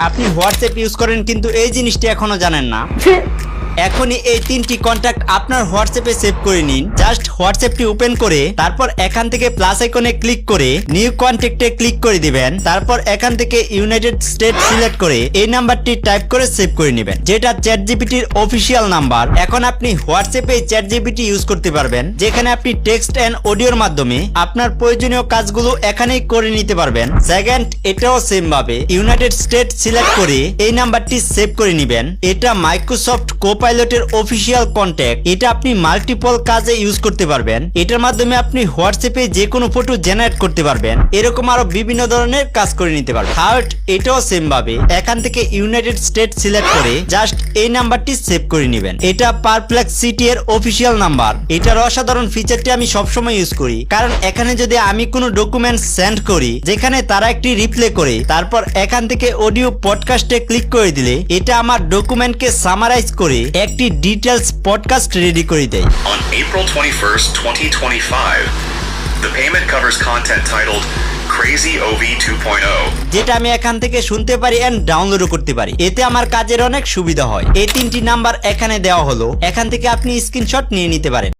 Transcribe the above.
আপনি WhatsApp use করেন কিন্তু এই জিনিসটি এখনো জানেন না, এখনই এই 3টি কন্ট্যাক্ট আপনার হোয়াটসঅ্যাপে সেভ করে নিন। জাস্ট হোয়াটসঅ্যাপটি ওপেন করে তারপর এখান থেকে প্লাস আইকনে ক্লিক করে নিউ কন্ট্যাক্টে ক্লিক করে দিবেন। তারপর এখান থেকে ইউনাইটেড স্টেট সিলেক্ট করে এই নাম্বারটি টাইপ করে সেভ করে নেবেন, যেটা চ্যাটজিপিটির অফিসিয়াল নাম্বার। এখন আপনি হোয়াটসঅ্যাপে চ্যাটজিপিটি ইউজ করতে পারবেন, যেখানে আপনি টেক্সট এন্ড অডিওর মাধ্যমে আপনার প্রয়োজনীয় কাজগুলো এখানেই করে নিতে পারবেন। সেকেন্ড, এটাও সেম ভাবে ইউনাইটেড স্টেট সিলেক্ট করে এই নাম্বারটি সেভ করে নেবেন। এটা মাইক্রোসফট কোপাইলটের অফিসিয়াল কন্ট্যাক্ট। এটা আপনি মাল্টিপল কাজে ইউজ করতে পারবেন। এটার মাধ্যমে আপনি হোয়াটসঅ্যাপে যে কোনো ফটো জেনারেট করতে পারবেন, এরকম আরো বিভিন্ন ধরনের কাজ করে নিতে পারবেন। থার্ড, এটাও সেম ভাবে এখান থেকে ইউনাইটেড স্টেট সিলেক্ট করে জাস্ট এই নাম্বারটি সেভ করে নেবেন। এটা পারপ্লেক্সিটি এর অফিসিয়াল নাম্বার। এটার অসাধারণ ফিচারটি আমি সবসময় ইউজ করি, কারণ এখানে যদি আমি কোনো ডকুমেন্ট সেন্ড করি যেখানে তারা একটি রিপ্লে করে তারপর এখান থেকে অডিও পডকাস্টে ক্লিক করে দিলে এটা আমার ডকুমেন্টকে সামারাইজ করে একটি ডিটেলস পডকাস্ট রেডি করে দেয়। On April 21st, 2025, the payment covers content titled Crazy OV 2.0. যেটা আমি এখান থেকে শুনতে পারি এন্ড ডাউনলোডও করতে পারি। এতে আমার কাজের অনেক সুবিধা হয়। এই 3টি নাম্বার এখানে দেওয়া হলো, এখান থেকে আপনি স্ক্রিনশট নিয়ে নিতে পারেন।